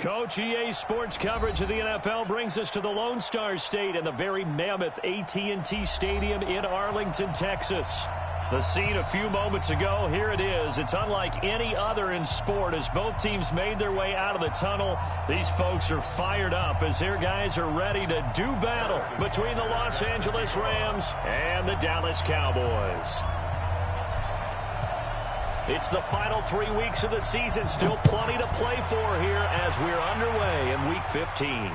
Coach, EA Sports coverage of the NFL brings us to the Lone Star State and the very mammoth AT&T Stadium in Arlington, Texas. The scene a few moments ago, here it is. It's unlike any other in sport as both teams made their way out of the tunnel. These folks are fired up as their guys are ready to do battle between the Los Angeles Rams and the Dallas Cowboys. It's the final 3 weeks of the season. Still plenty to play for here as we're underway in Week 15.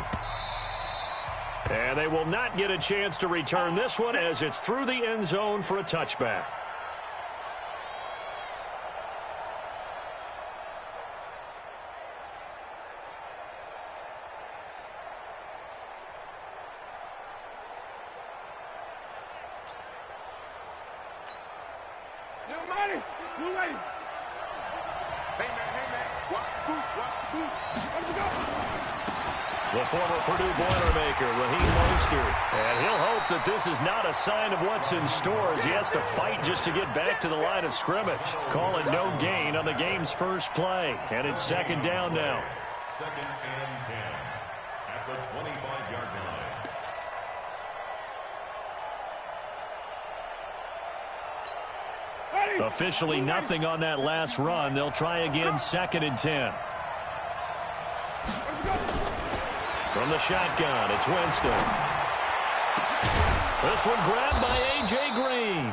And they will not get a chance to return this one as it's through the end zone for a touchback. The former Purdue Boilermaker, Raheem Mostert. And he'll hope that this is not a sign of what's in store as he has to fight just to get back to the line of scrimmage. Call it no gain on the game's first play. And it's second down now. Second and 10 at the 25-yard line. Officially nothing on that last run. They'll try again, second and 10. From the shotgun, it's Winston. This one grabbed by A.J. Green.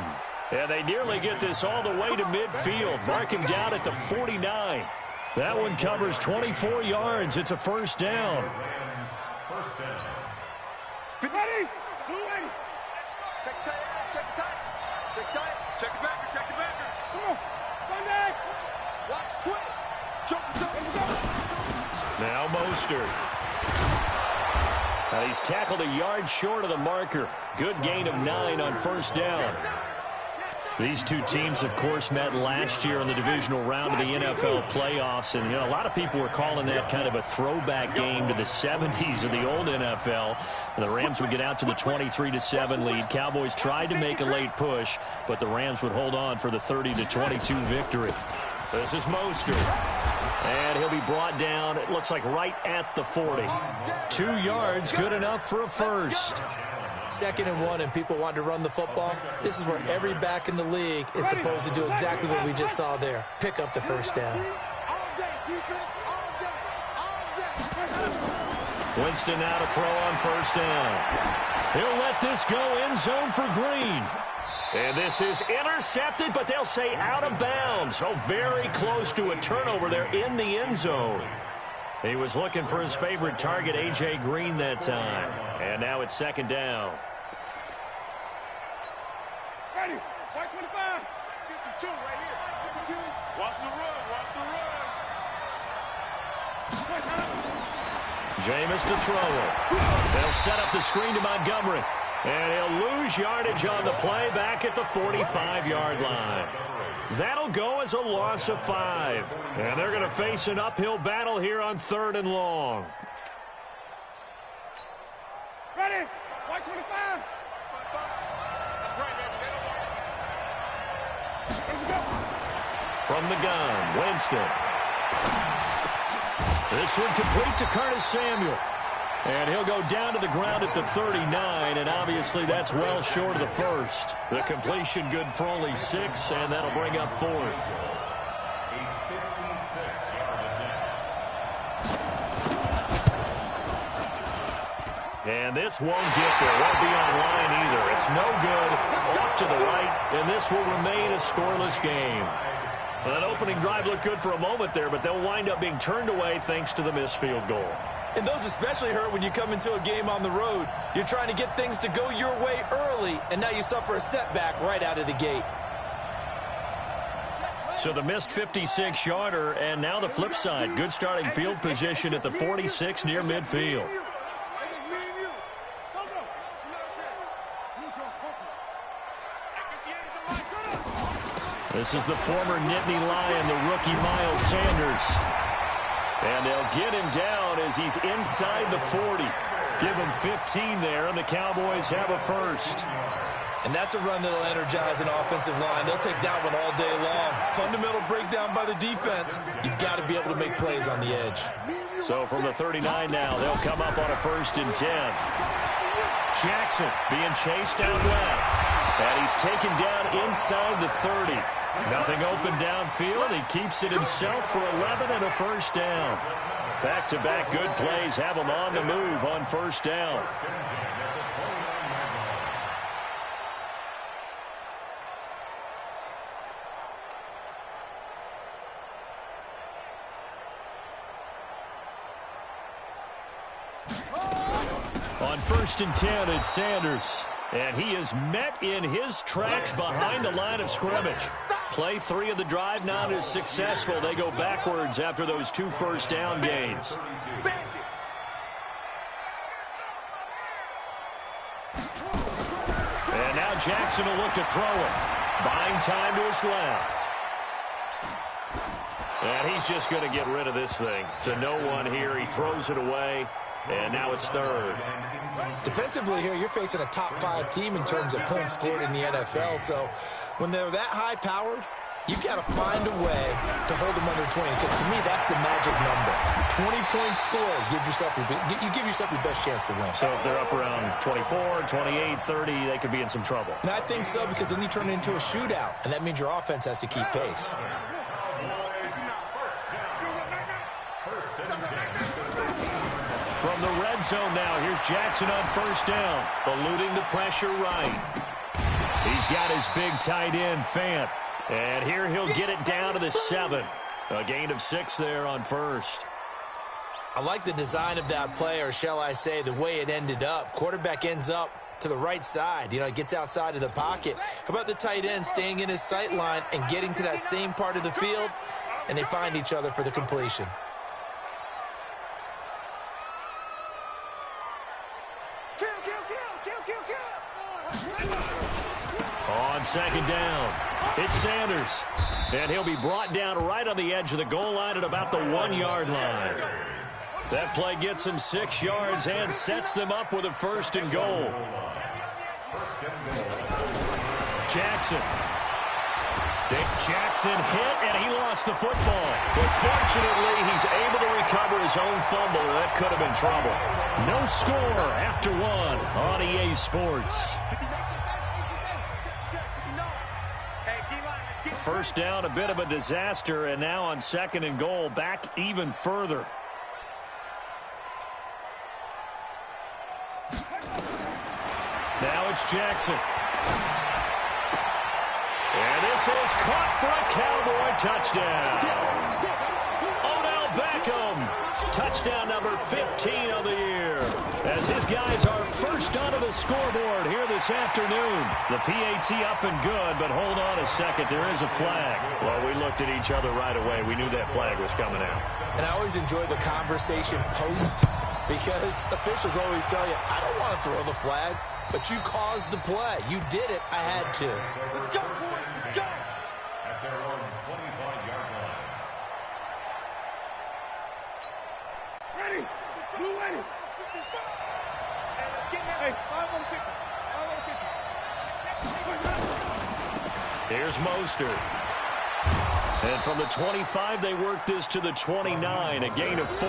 And they nearly get this all the way to midfield. Mark him down at the 49. That one covers 24 yards. It's a first down. First down. Ready? Check the tight. Check the tight. Check the tight. Check the backer. Check the backer. Come on. Sunday. Watch twins. Jump. Now Mostert. And he's tackled a yard short of the marker. Good gain of 9 on first down. These two teams, of course, met last year in the divisional round of the NFL playoffs. And, a lot of people were calling that kind of a throwback game to the 70s of the old NFL. And the Rams would get out to the 23-7 lead. Cowboys tried to make a late push, but the Rams would hold on for the 30-22 victory. This is Mostert. And he'll be brought down, it looks like right at the 40. 2 yards, good enough for a first. Second and 1, and people want to run the football. This is where every back in the league is supposed to do exactly what we just saw there. Pick up the first down. Winston now to throw on first down. He'll let this go end zone for Green. And this is intercepted, but they'll say out of bounds. Oh, very close to a turnover there in the end zone. He was looking for his favorite target, A.J. Green, that time. And now it's second down. Ready. Strike 25. 52 right here. 52. Watch the run. Watch the run. Jameis to throw it. They'll set up the screen to Montgomery. And he'll lose yardage on the play back at the 45-yard line. That'll go as a loss of 5. And they're going to face an uphill battle here on 3rd and long. Ready? White 25. That's right, baby. From the gun, Winston. This one complete to Curtis Samuel. And he'll go down to the ground at the 39, and obviously that's well short of the first. The completion good for only 6, and that'll bring up 4th. And this won't get there. Won't be online either. It's no good. Off to the right, and this will remain a scoreless game. Well, that opening drive looked good for a moment there, but they'll wind up being turned away thanks to the missed field goal. And those especially hurt when you come into a game on the road. You're trying to get things to go your way early, and now you suffer a setback right out of the gate. So the missed 56-yarder, and now the flip side. Good starting field position at the 46 near midfield. This is the former Nittany Lion, the rookie Miles Sanders. And they'll get him down as he's inside the 40. Give him 15 there, and the Cowboys have a first. And that's a run that'll energize an offensive line. They'll take that one all day long. Fundamental breakdown by the defense. You've got to be able to make plays on the edge. So from the 39 now, they'll come up on a 1st and 10. Jackson being chased out left. And he's taken down inside the 30. Nothing open downfield. He keeps it himself for 11 and a 1st down. Back-to-back good plays have him on the move on 1st down. On 1st and 10, it's Sanders. And he is met in his tracks behind the line of scrimmage. Play 3 of the drive not as successful. They go backwards after those 2 1st down gains. And now Jackson will look to throw it. Buying time to his left. And he's just going to get rid of this thing. To no one here. He throws it away. And now it's 3rd. Defensively here, you're facing a top 5 team in terms of points scored in the NFL. So when they're that high-powered, you've got to find a way to hold them under 20. Because to me, that's the magic number. 20 points scored, you give yourself your best chance to win. So if they're up around 24, 28, 30, they could be in some trouble. And I think so, because then you turn it into a shootout. And that means your offense has to keep pace. From the red zone now, here's Jackson on 1st down, eluding the pressure right. He's got his big tight end, Fant. And here he'll get it down to the 7. A gain of 6 there on 1st. I like the design of that play, or shall I say the way it ended up. Quarterback ends up to the right side. You know, it gets outside of the pocket. How about the tight end staying in his sight line and getting to that same part of the field, and they find each other for the completion. On 2nd down, it's Sanders. And he'll be brought down right on the edge of the goal line at about the 1-yard line. That play gets him 6 yards and sets them up with a 1st and goal. Jackson. Dick Jackson hit, and he lost the football. But fortunately, he's able to recover his own fumble. That could have been trouble. No score after 1 on EA Sports. 1st down, a bit of a disaster, and now on 2nd and goal, back even further. Now it's Jackson. And this is caught for a Cowboy touchdown. Odell Beckham, touchdown number 15 of the year, as his guys are first onto the scoreboard here this afternoon. The PAT up and good, but hold on a second. There is a flag. Well, we looked at each other right away. We knew that flag was coming out. And I always enjoy the conversation post, because officials always tell you, I don't want to throw the flag, but you caused the play. You did it. I had to. Let's go, boys. Let's go. At their own 25-yard line. Ready. Blue ready. Hey, let's get ready. Hey, 5-1-50. Here's Mostert. And from the 25, they work this to the 29, a gain of 4.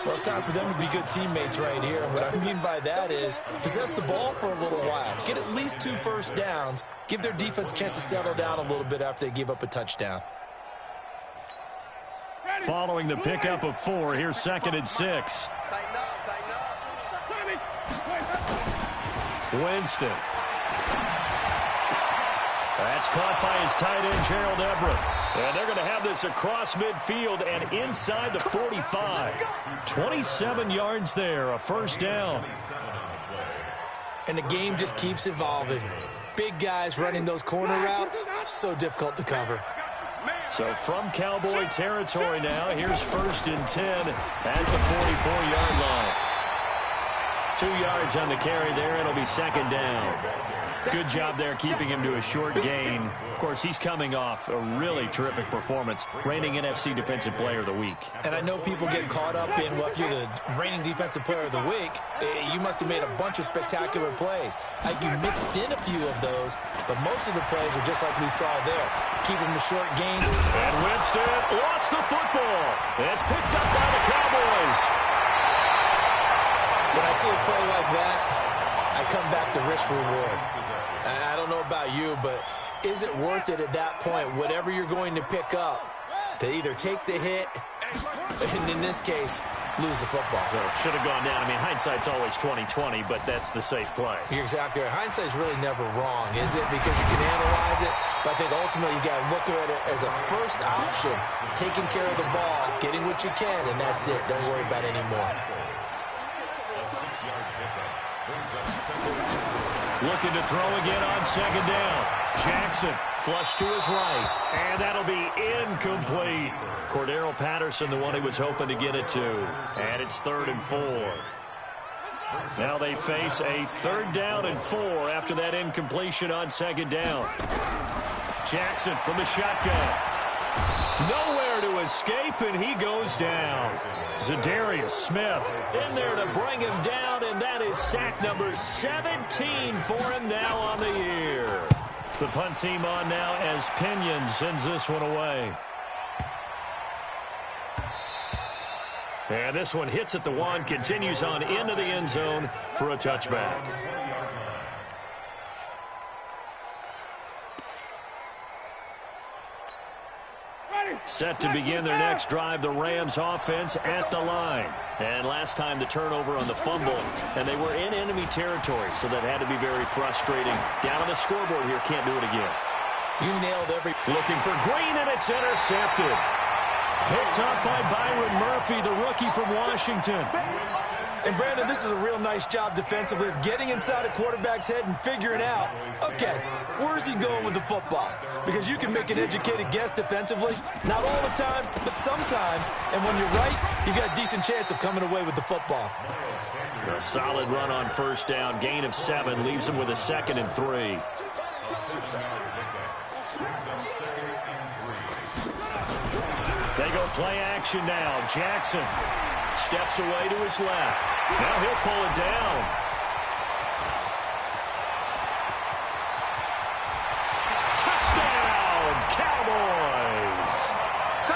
Well, it's time for them to be good teammates right here. And what I mean by that is possess the ball for a little while. Get at least 2 first downs. Give their defense a chance to settle down a little bit after they give up a touchdown. Following the pickup of 4, here's 2nd and 6. Tighten up, tighten up. Winston. That's caught by his tight end, Gerald Everett. And they're going to have this across midfield and inside the 45. 27 yards there, a 1st down. And the game just keeps evolving. Big guys running those corner routes, so difficult to cover. So from Cowboy territory now, here's 1st and 10 at the 44-yard line. 2 yards on the carry there. It'll be 2nd down. Good job there keeping him to a short gain. Of course, he's coming off a really terrific performance, reigning NFC Defensive Player of the Week. And I know people get caught up in, well, if you're the reigning Defensive Player of the Week, you must have made a bunch of spectacular plays. You mixed in a few of those, but most of the plays are just like we saw there. Keep them to short gains. And Winston lost the football. It's picked up by the Cowboys. When I see a play like that, I come back to risk reward. I don't know about you, but is it worth it at that point, whatever you're going to pick up, to either take the hit, and in this case, lose the football? So it should have gone down. I mean, hindsight's always 20/20, but that's the safe play. You're exactly right. Hindsight's really never wrong, is it? Because you can analyze it, but I think ultimately you got to look at it as a first option, taking care of the ball, getting what you can, and that's it. Don't worry about it anymore. Looking to throw again on second down. Jackson flush to his right, and that'll be incomplete. Cordero Patterson, the one he was hoping to get it to. And it's 3rd and 4. Now they face a 3rd down and 4 after that incompletion on second down. Jackson from the shotgun. Nowhere to escape, and he goes down. Zadarius Smith in there to bring him down, and that is sack number 17 for him now on the year. The punt team on now as Pinion sends this one away. And this one hits at the 1, continues on into the end zone for a touchback. Set to begin their next drive, the Rams offense at the line. And last time the turnover on the fumble, and they were in enemy territory, so that had to be very frustrating. Down on the scoreboard here, can't do it again. You nailed every... Looking for Green, and it's intercepted. Picked up by Byron Murphy, the rookie from Washington. And, Brandon, this is a real nice job defensively of getting inside a quarterback's head and figuring out, okay, where's he going with the football? Because you can make an educated guess defensively, not all the time, but sometimes. And when you're right, you've got a decent chance of coming away with the football. A solid run on first down, gain of 7, leaves him with a 2nd and 3. They go play action now. Jackson steps away to his left. Now he'll pull it down. Touchdown, Cowboys!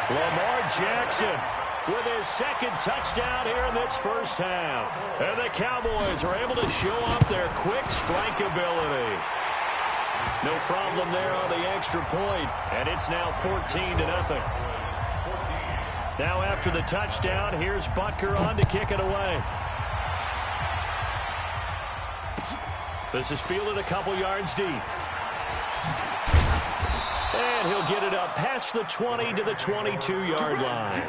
Lamar Jackson with his 2nd touchdown here in this first half. And the Cowboys are able to show off their quick strike ability. No problem there on the extra point, and it's now 14-0. Now after the touchdown, here's Butker on to kick it away. This is fielded a couple yards deep. And he'll get it up past the 20 to the 22-yard line.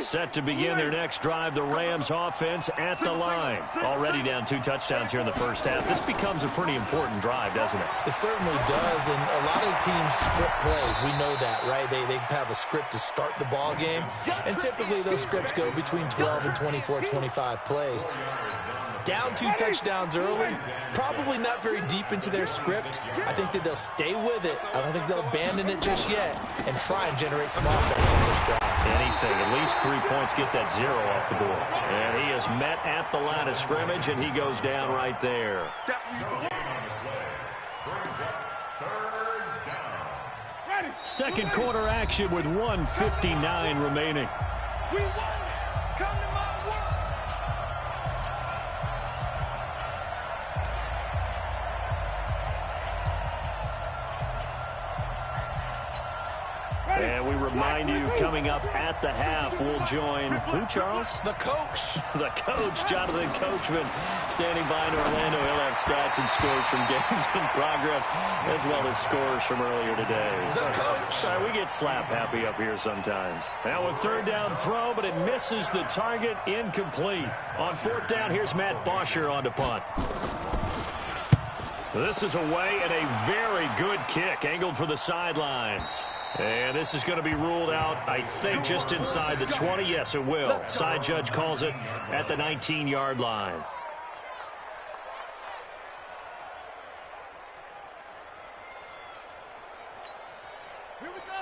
Set to begin their next drive, the Rams offense at the line. Already down 2 touchdowns here in the first half. This becomes a pretty important drive, doesn't it? It certainly does, and a lot of teams script plays. We know that, right? They have a script to start the ball game, and typically those scripts go between 12 and 24, 25 plays. Down 2 touchdowns early, probably not very deep into their script. I think that they'll stay with it. I don't think they'll abandon it just yet and try and generate some offense on this drive. Anything, at least 3 points, get that 0 off the board. And he is met at the line of scrimmage, and he goes down right there. Second quarter action with 1:59 remaining. We won it. Come to my work. And we remind you, coming up at the half, we'll join who, Charles? The coach. The coach, Jonathan Coachman, standing by in Orlando. He'll have stats and scores from games in progress, as well as scores from earlier today. The coach. We get slap happy up here sometimes. Now a 3rd down throw, but it misses the target, incomplete. On 4th down, here's Matt Bosher on to punt. This is away, and a very good kick, angled for the sidelines. And this is going to be ruled out, I think, just inside the 20. Yes, it will. Side judge calls it at the 19-yard line.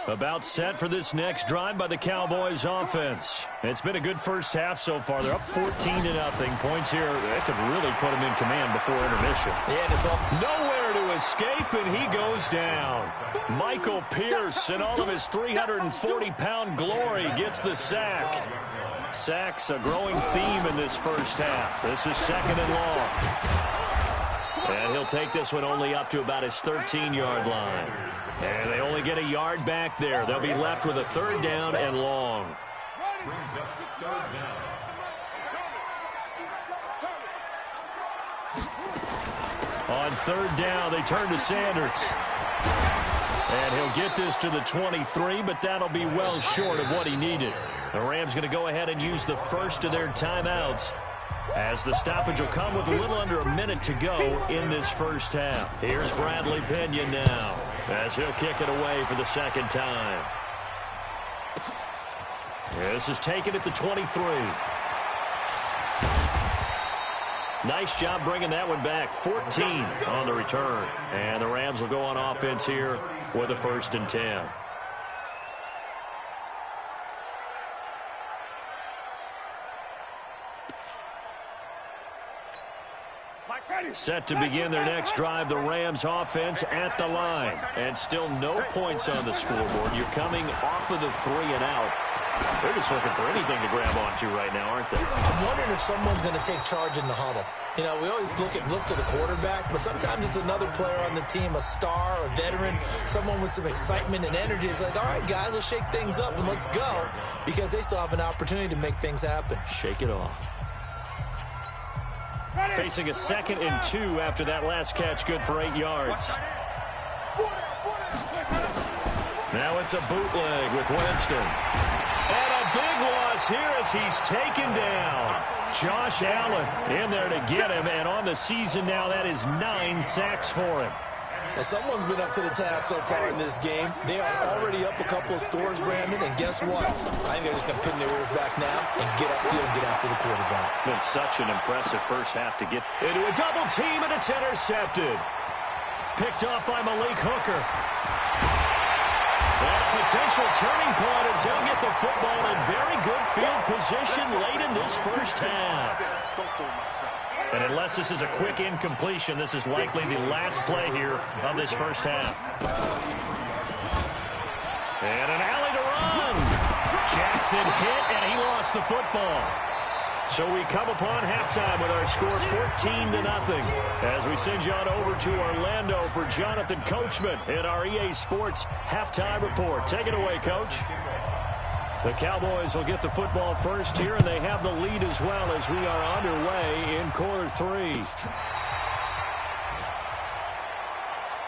About set for this next drive by the Cowboys offense. It's been a good first half so far. They're up 14-0. Points here, that could really put them in command before intermission. Yeah, and it's all nowhere to escape, and he goes down. Michael Pierce, in all of his 340-pound glory, gets the sack. Sacks a growing theme in this first half. This is second and long. And he'll take this one only up to about his 13-yard line. And they only get a yard back there. They'll be left with a third down and long. Brings up third down. On third down, they turn to Sanders. And he'll get this to the 23, but that'll be well short of what he needed. The Rams going to go ahead and use the first of their timeouts, as the stoppage will come with a little under a minute to go in this first half. Here's Bradley Pinion now, as he'll kick it away for the second time. This is taken at the 23. Nice job bringing that one back. 14 on the return. And the Rams will go on offense here with a 1st and 10. Set to begin their next drive, the Rams offense at the line. And still no points on the scoreboard. You're coming off of the 3 and out. They're just looking for anything to grab onto right now, aren't they? I'm wondering if someone's going to take charge in the huddle. You know, we always look to the quarterback, but sometimes it's another player on the team, a star, a veteran, someone with some excitement and energy. It's like, all right, guys, let's shake things up and let's go, because they still have an opportunity to make things happen. Shake it off. Facing a 2nd and 2 after that last catch, good for 8 yards. Now it's a bootleg with Winston. And a big loss here as he's taken down. Josh Allen in there to get him, and on the season now, that is 9 sacks for him. Now, someone's been up to the task so far in this game. They are already up a couple of scores, Brandon, and guess what? I think they're just going to pin their ears back now and get upfield and get after the quarterback. Been such an impressive first half to get into a double team, and it's intercepted. Picked off by Malik Hooker. And a potential turning point as he'll get the football in very good field position late in this first half. And unless this is a quick incompletion, this is likely the last play here of this first half. And an alley to run. Jackson hit, and he lost the football. So we come upon halftime with our score 14-0 as we send you on over to Orlando for Jonathan Coachman in our EA Sports halftime report. Take it away, Coach. The Cowboys will get the football first here, and they have the lead as well as we are underway in quarter 3.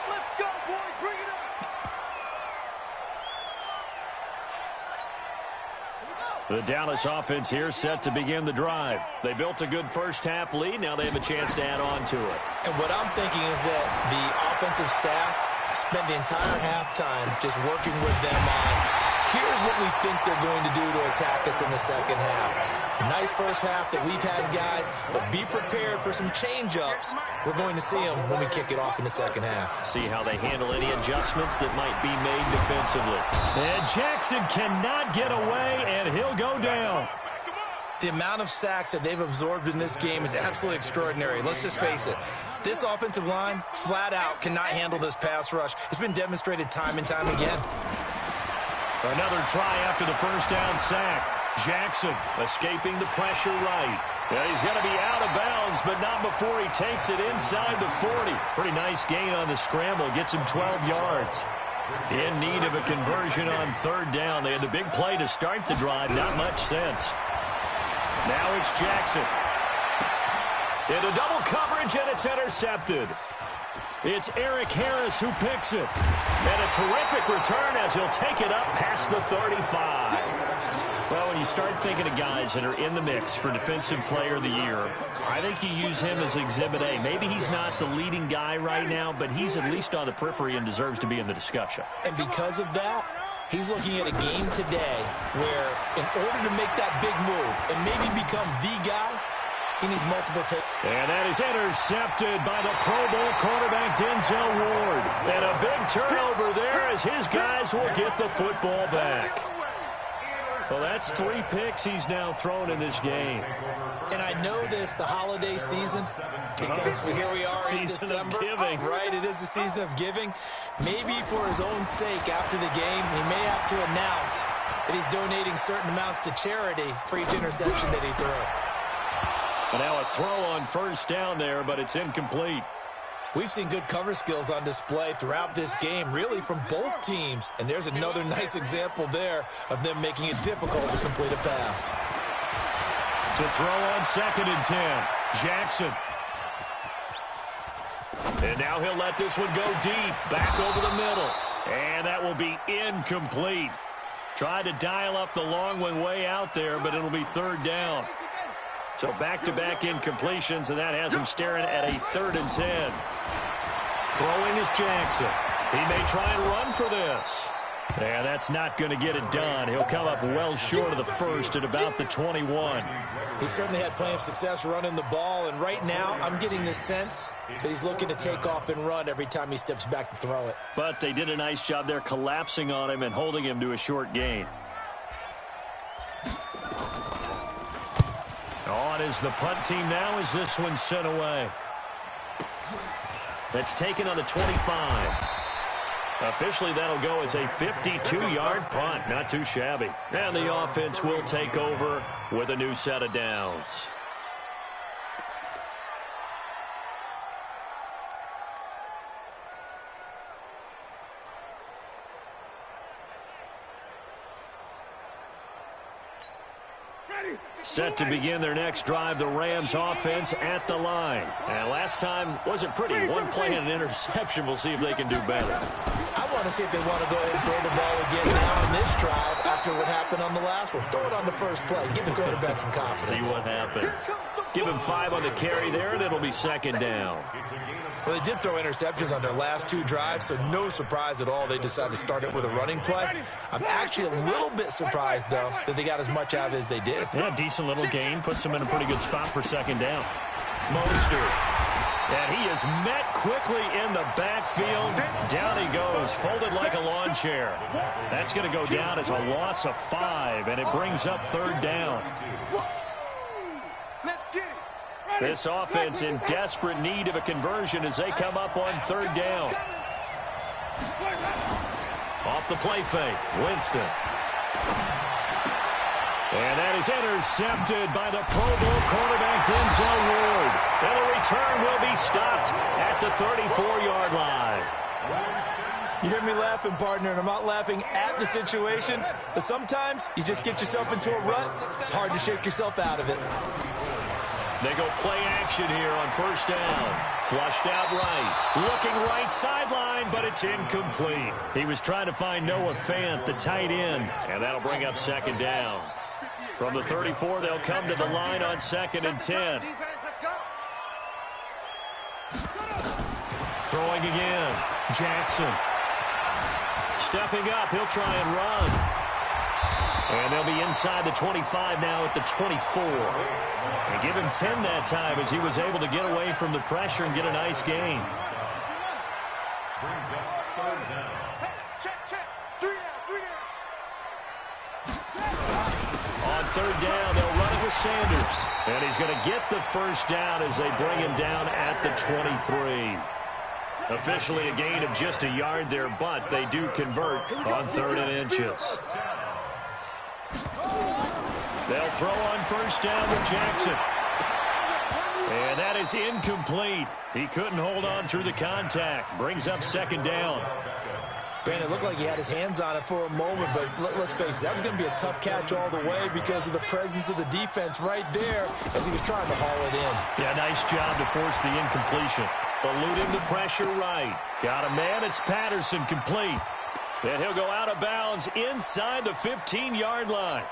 Let's go, boys. Bring it up. The Dallas offense here set to begin the drive. They built a good first half lead. Now they have a chance to add on to it. And what I'm thinking is that the offensive staff spent the entire halftime just working with them on, here's what we think they're going to do to attack us in the second half. Nice first half that we've had, guys, but be prepared for some change-ups. We're going to see them when we kick it off in the second half. See how they handle any adjustments that might be made defensively. And Jackson cannot get away, and he'll go down. The amount of sacks that they've absorbed in this game is absolutely extraordinary. Let's just face it. This offensive line, flat out, cannot handle this pass rush. It's been demonstrated time and time again. Another try after the first down sack. Jackson escaping the pressure right. Yeah, he's going to be out of bounds, but not before he takes it inside the 40. Pretty nice gain on the scramble. Gets him 12 yards. In need of a conversion on third down. They had the big play to start the drive. Not much sense. Now it's Jackson. Into double coverage, and it's intercepted. It's Eric Harris who picks it. And a terrific return as he'll take it up past the 35. Well, when you start thinking of guys that are in the mix for Defensive Player of the Year, I think you use him as Exhibit A. Maybe he's not the leading guy right now, but he's at least on the periphery and deserves to be in the discussion. And because of that, He's looking at a game today where in order to make that big move and maybe become the guy, he needs multiple takes. And that is intercepted by the Pro Bowl quarterback Denzel Ward. And a big turnover there as his guys will get the football back. Well, that's 3 picks he's now thrown in this game. And I know this, the holiday season, because here we are in December. Giving. Right, it is the season of giving. Maybe for his own sake after the game, he may have to announce that he's donating certain amounts to charity for each interception that he threw. And now a throw on first down there, but it's incomplete. We've seen good cover skills on display throughout this game, really from both teams. And there's another nice example there of them making it difficult to complete a pass. To throw on 2nd and 10, Jackson. And now he'll let this one go deep, back over the middle. And that will be incomplete. Tried to dial up the long one way out there, but it'll be 3rd down. So back-to-back incompletions, and that has him staring at a 3rd and 10. Throwing is Jackson. He may try and run for this. And that's not going to get it done. He'll come up well short of the first at about the 21. He certainly had plenty of success running the ball, and right now I'm getting the sense that he's looking to take off and run every time he steps back to throw it. But they did a nice job there collapsing on him and holding him to a short gain. On is the punt team now as this one's sent away. That's taken on the 25. Officially, that'll go as a 52-yard punt. Not too shabby. And the offense will take over with a new set of downs. Set to begin their next drive, the Rams offense at the line. And last time wasn't pretty. One play and an interception. We'll see if they can do better. I want to see if they want to go ahead and throw the ball again now on this drive after what happened on the last one. Throw it on the first play. Give the quarterback some confidence. See what happens. Give him 5 on the carry there, and it'll be 2nd down. Well, they did throw interceptions on their last 2 drives, so no surprise at all they decided to start it with a running play. I'm actually a little bit surprised, though, that they got as much out of it as they did. Yeah, decent little gain. Puts him in a pretty good spot for 2nd down. Mostert. And he is met quickly in the backfield. Down he goes, folded like a lawn chair. That's going to go down as a loss of 5, and it brings up 3rd down. This offense in desperate need of a conversion as they come up on 3rd down. Off the play fake, Winston. And that is intercepted by the Pro Bowl quarterback Denzel Ward. And the return will be stopped at the 34-yard line. You hear me laughing, partner, and I'm not laughing at the situation, but sometimes you just get yourself into a rut. It's hard to shake yourself out of it. They go play action here on 1st down. Flushed out right. Looking right sideline, but it's incomplete. He was trying to find Noah Fant, the tight end, and that'll bring up 2nd down. From the 34, they'll come to the line on 2nd and 10. Throwing again. Jackson. Stepping up, he'll try and run. And they'll be inside the 25 now at the 24. And give him 10 that time as he was able to get away from the pressure and get a nice gain. Brings up 3rd down. On 3rd down, they'll run it with Sanders. And he's going to get the 1st down as they bring him down at the 23. Officially a gain of just a yard there, but they do convert on 3rd and inches. They'll throw on 1st down with Jackson. And that is incomplete. He couldn't hold on through the contact. Brings up 2nd down. Granted, it looked like he had his hands on it for a moment, but let's face it, that was going to be a tough catch all the way because of the presence of the defense right there as he was trying to haul it in. Yeah, nice job to force the incompletion. Eluding the pressure right. Got a man, it's Patterson complete. And he'll go out of bounds inside the 15-yard line.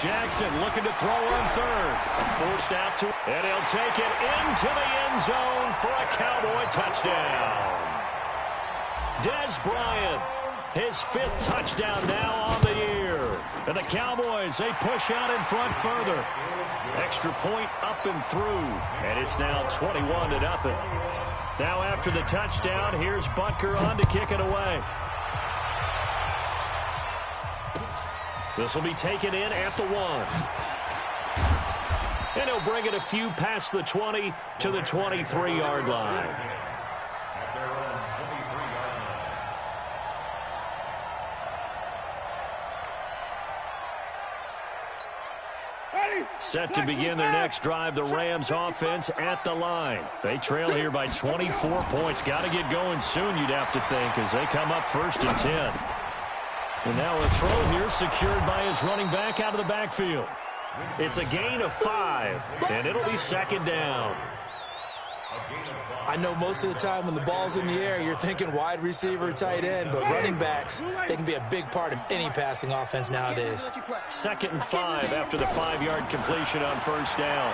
Jackson looking to throw on third. Forced out to, and he'll take it into the end zone for a Cowboy touchdown. Dez Bryant, his 5th touchdown now on the year. And the Cowboys, they push out in front further. Extra point up and through. And it's now 21-0. Now after the touchdown, here's Butker on to kick it away. This will be taken in at the 1. And he'll bring it a few past the 20 to the 23-yard line. Set to begin their next drive, the Rams offense at the line. They trail here by 24 points. Got to get going soon, you'd have to think, as they come up 1st and 10. And now a throw here secured by his running back out of the backfield. It's a gain of 5, and it'll be 2nd down. I know most of the time when the ball's in the air, you're thinking wide receiver, tight end, but running backs, they can be a big part of any passing offense nowadays. 2nd and 5 after the 5-yard completion on 1st down.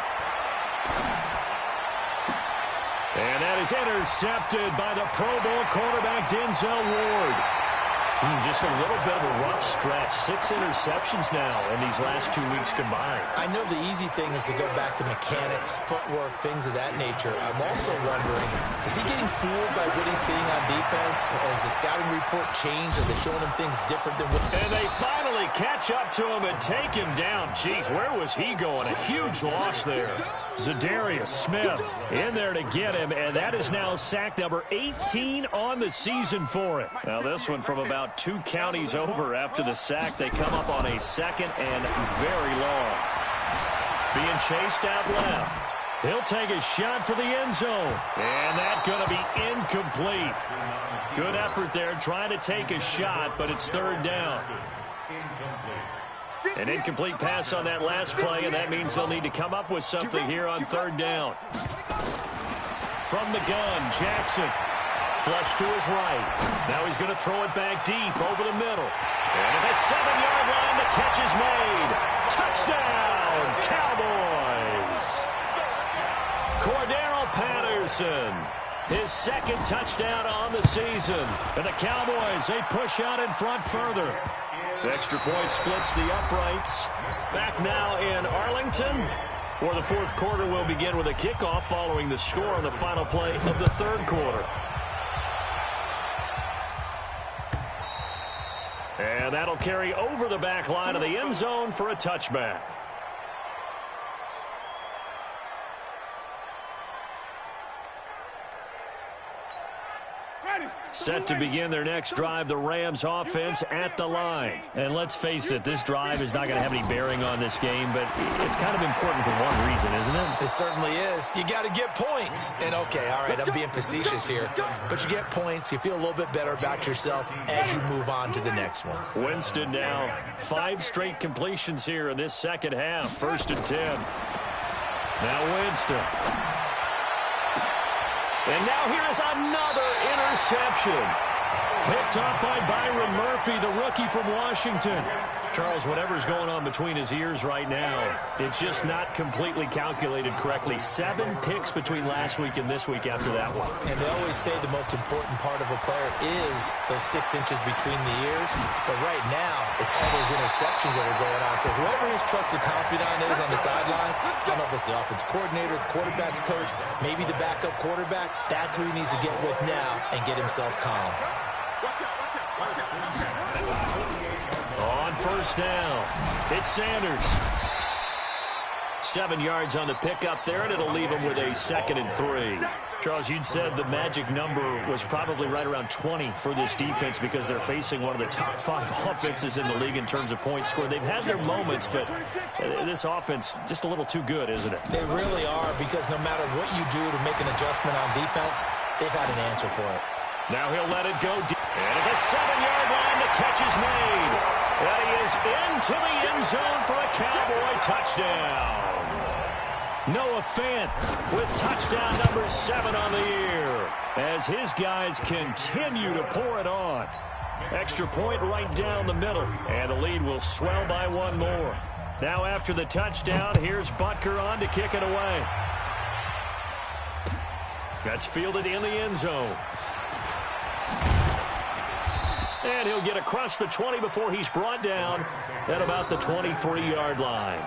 And that is intercepted by the Pro Bowl quarterback Denzel Ward. Just a little bit of a rough stretch. 6 interceptions now in these last 2 weeks combined. I know the easy thing is to go back to mechanics, footwork, things of that nature. I'm also wondering, is he getting fooled by what he's seeing on defense? Has the scouting report changed? Are they showing him things different than what... And they finally catch up to him and take him down. Jeez, where was he going? A huge loss there. Zadarius Smith in there to get him, and that is now sack number 18 on the season for him. Now this one from about 2 counties over after the sack. They come up on a 2nd and very long. Being chased out left. He'll take a shot for the end zone. And that's going to be incomplete. Good effort there trying to take a shot, but it's 3rd down. An incomplete pass on that last play, and that means they'll need to come up with something here on 3rd down. From the gun, Jackson. Flush to his right. Now he's going to throw it back deep over the middle. And at the 7-yard line, the catch is made. Touchdown, Cowboys. Cordero Patterson, his 2nd touchdown on the season. And the Cowboys, they push out in front further. The extra point splits the uprights. Back now in Arlington, where the 4th quarter will begin with a kickoff following the score on the final play of the 3rd quarter. And that'll carry over the back line of the end zone for a touchback. Set to begin their next drive, the Rams offense at the line. And let's face it, this drive is not going to have any bearing on this game, but it's kind of important for one reason, isn't it? It certainly is. You got to get points. And okay, all right, I'm being facetious here, but you get points, you feel a little bit better about yourself as you move on to the next one. Winston now 5 straight completions here in this 2nd half. 1st and 10. Now Winston. And now here is another interception. Picked up by Byron Murphy, the rookie from Washington. Charles, whatever's going on between his ears right now, it's just not completely calculated correctly. 7 picks between last week and this week after that one. And they always say the most important part of a player is those 6 inches between the ears. But right now, it's all those interceptions that are going on. So whoever his trusted confidant is on the sidelines, I don't know if it's the offense coordinator, the quarterback's coach, maybe the backup quarterback, that's who he needs to get with now and get himself calm. On 1st down, it's Sanders. 7 yards on the pickup there, and it'll leave him with a 2nd and 3. Charles, you'd said the magic number was probably right around 20 for this defense because they're facing one of the top 5 offenses in the league in terms of points scored. They've had their moments, but this offense just a little too good, isn't it? They really are, because no matter what you do to make an adjustment on defense, they've had an answer for it. Now he'll let it go deep. And at the 7-yard line, the catch is made. And he is into the end zone for a Cowboy touchdown. Noah Fant with touchdown number 7 on the year as his guys continue to pour it on. Extra point right down the middle, and the lead will swell by one more. Now after the touchdown, here's Butker on to kick it away. That's fielded in the end zone. And he'll get across the 20 before he's brought down at about the 23-yard line.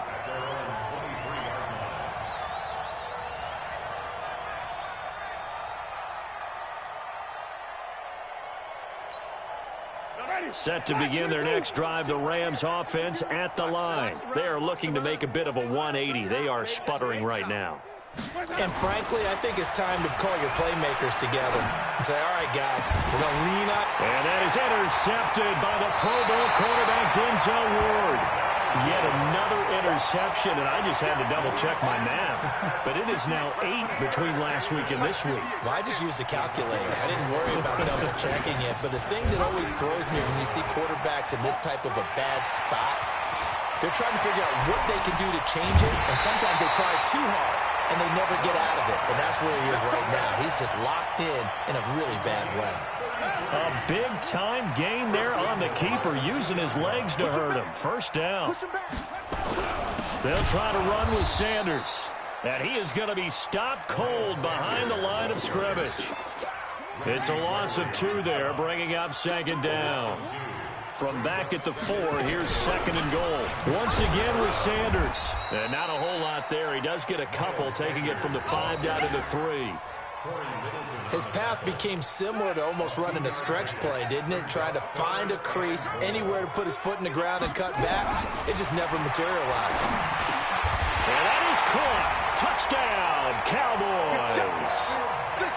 Set to begin their next drive, the Rams offense at the line. They are looking to make a bit of a 180. They are sputtering right now. And frankly, I think it's time to call your playmakers together and say, all right, guys, we're going to lean up. And that is intercepted by the Pro Bowl quarterback, Denzel Ward. Yet another interception, and I just had to double-check my math. But it is now 8 between last week and this week. Well, I just used the calculator. I didn't worry about double-checking it. But the thing that always throws me when you see quarterbacks in this type of a bad spot, they're trying to figure out what they can do to change it, and sometimes they try too hard, and they never get out of it. And that's where he is right now. He's just locked in a really bad way. A big-time gain there on the keeper, using his legs to hurt him. First down. They'll try to run with Sanders. And he is going to be stopped cold behind the line of scrimmage. It's a loss of 2 there, bringing up second down. From back at the 4, here's second and goal. Once again with Sanders. And not a whole lot there. He does get a couple, taking it from the 5 down to the 3. His path became similar to almost running a stretch play, didn't it? Trying to find a crease, anywhere to put his foot in the ground and cut back. It just never materialized. And that is caught. Touchdown, Cowboys.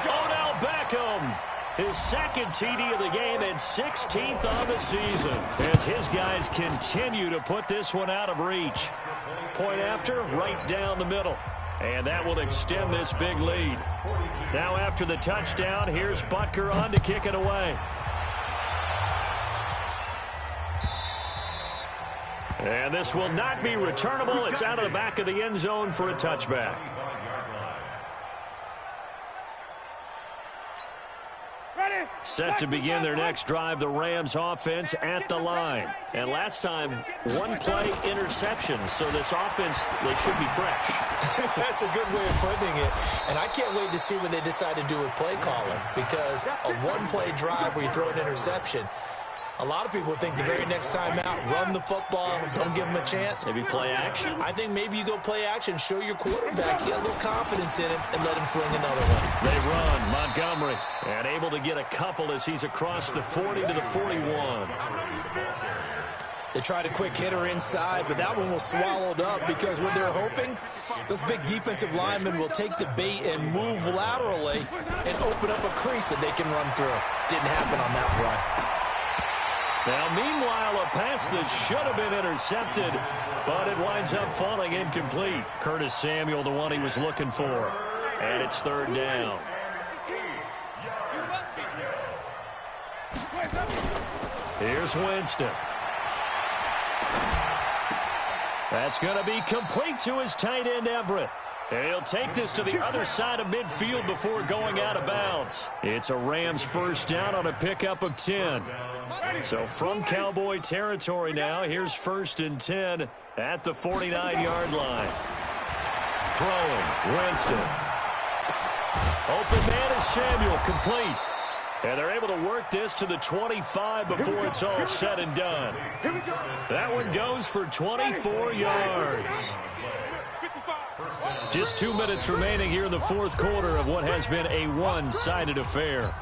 Odell Beckham. His second TD of the game and 16th on the season as his guys continue to put this one out of reach. Point after, right down the middle. And that will extend this big lead. Now after the touchdown, here's Butker on to kick it away. And this will not be returnable. It's out of the back of the end zone for a touchback. Set to begin their next drive, the Rams offense at the line. And last time, 1-play interception. So this offense, they should be fresh. That's a good way of putting it. And I can't wait to see when they decide to do with play calling. Because a 1-play drive where you throw an interception, a lot of people think the very next time out, run the football, don't give them a chance. Maybe play action? I think maybe you go play action, show your quarterback, get a little confidence in him, and let him fling another one. They run, Montgomery, and able to get a couple as he's across the 40 to the 41. They tried a quick hitter inside, but that one was swallowed up because what they're hoping, those big defensive linemen will take the bait and move laterally and open up a crease that they can run through. Didn't happen on that play. Now, meanwhile, a pass that should have been intercepted, but it winds up falling incomplete. Curtis Samuel, the one he was looking for. And it's third down. Here's Winston. That's going to be complete to his tight end, Everett. And he'll take this to the other side of midfield before going out of bounds. It's a Rams first down on a pickup of 10. So from Cowboy territory now, here's first and 10 at the 49-yard line. Throwing, Winston. Open man is Samuel, complete. And they're able to work this to the 25 before it's all said and done. That one goes for 24 yards. Just 2 minutes remaining here in the fourth quarter of what has been a one-sided affair.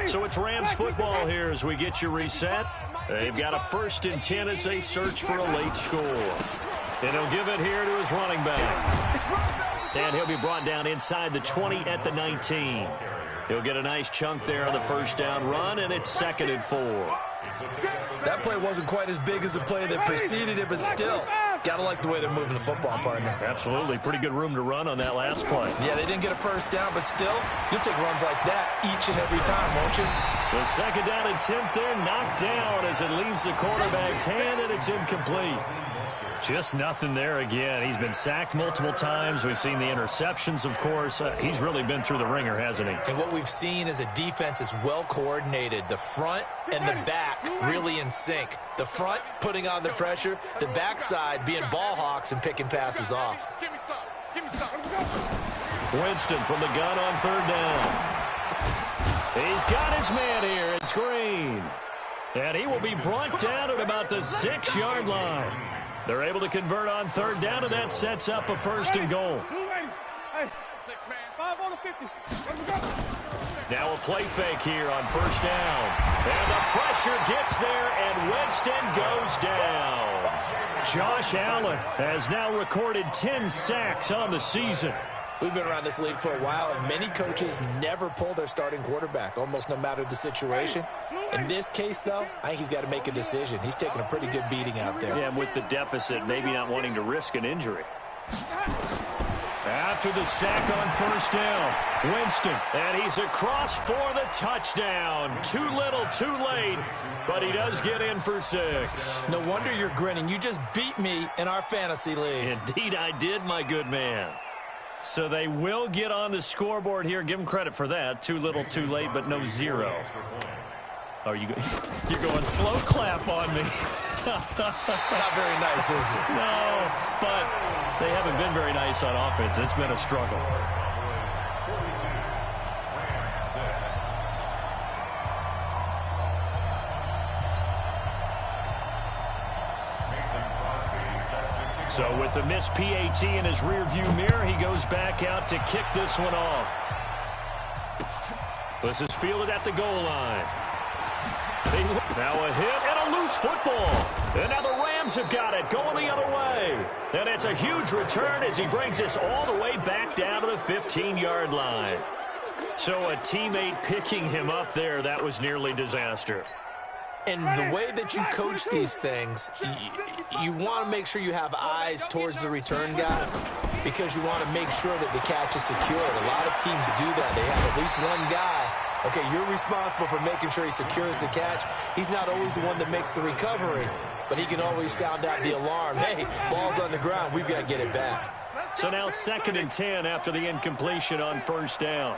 So it's Rams football here as we get you reset. They've got a first and 10 as they search for a late score. And he'll give it here to his running back. And he'll be brought down inside the 20 at the 19. He'll get a nice chunk there on the first down run, and it's second and 4. That play wasn't quite as big as the play that preceded it, but still, got to like the way they're moving the football, partner. Absolutely. Pretty good room to run on that last play. Yeah, they didn't get a first down, but still, you'll take runs like that each and every time, won't you? The second down attempt there knocked down as it leaves the quarterback's hand, and it's incomplete. Just nothing there again. He's been sacked multiple times. We've seen the interceptions, of course. He's really been through the ringer, hasn't he? And what we've seen is a defense that's well coordinated. The front and the back really in sync. The front putting on the pressure, the backside being ball hawks and picking passes off. Give me some. Give me some. Winston from the gun on third down. He's got his man here. It's Green. And he will be brought down at about the 6-yard line. They're able to convert on third down, and that sets up a first and goal. Now a play fake here on first down. And the pressure gets there, and Winston goes down. Josh Allen has now recorded 10 sacks on the season. We've been around this league for a while, and many coaches never pull their starting quarterback, almost no matter the situation. In this case, though, I think he's got to make a decision. He's taking a pretty good beating out there. Yeah, with the deficit, maybe not wanting to risk an injury. After the sack on first down, Winston, and he's across for the touchdown. Too little, too late, but he does get in for 6. No wonder you're grinning. You just beat me in our fantasy league. Indeed I did, my good man. So they will get on the scoreboard here. Give them credit for that. Too little, too late, but no 0. Are you're going slow clap on me. Not very nice, is it? No, but they haven't been very nice on offense. It's been a struggle. So with the missed PAT in his rearview mirror, he goes back out to kick this one off. This is fielded at the goal line. Now a hit and a loose football. And now the Rams have got it going the other way. And it's a huge return as he brings us all the way back down to the 15-yard line. So a teammate picking him up there, that was nearly disaster. And the way that you coach these things, you want to make sure you have eyes towards the return guy because you want to make sure that the catch is secured. A lot of teams do that. They have at least one guy. Okay, you're responsible for making sure he secures the catch. He's not always the one that makes the recovery, but he can always sound out the alarm. Hey, ball's on the ground. We've got to get it back. So now 2nd and 10 after the incompletion on first down.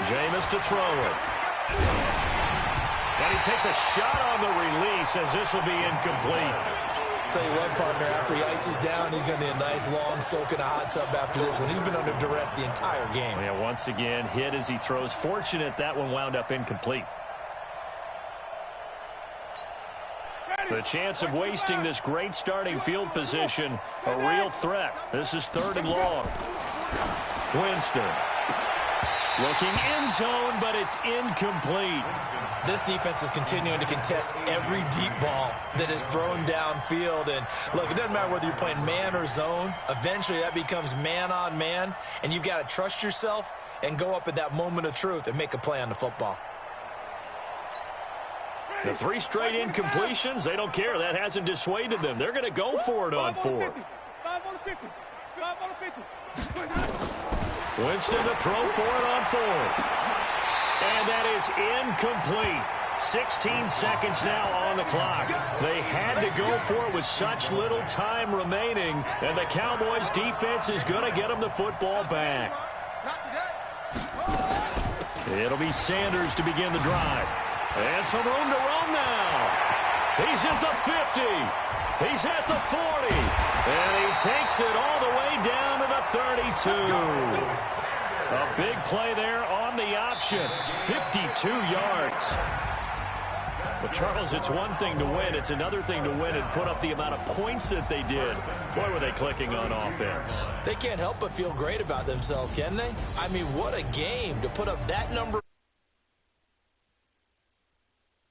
Jameis to throw it. And he takes a shot on the release as this will be incomplete. Tell you what, partner, after he ices down, he's going to be a nice long soak in a hot tub after this one. He's been under duress the entire game. Yeah, once again, hit as he throws. Fortunate that one wound up incomplete. The chance of wasting this great starting field position, a real threat. This is 3rd and long. Winston. Looking end zone, but it's incomplete. This defense is continuing to contest every deep ball that is thrown downfield. And, look, it doesn't matter whether you're playing man or zone. Eventually, that becomes man on man. And you've got to trust yourself and go up at that moment of truth and make a play on the football. The 3 straight incompletions, they don't care. That hasn't dissuaded them. They're going to go for it on 4th. Winston to throw for it on 4th. And that is incomplete. 16 seconds now on the clock. They had to go for it with such little time remaining. And the Cowboys defense is going to get them the football back. It'll be Sanders to begin the drive. And some room to roam now. He's at the 50. He's at the 40. And he takes it all the way down to the 32. A big play there on the option. 52 yards. Well, Charles, it's one thing to win. It's another thing to win and put up the amount of points that they did. Boy, were they clicking on offense. They can't help but feel great about themselves, can they? I mean, what a game to put up that number.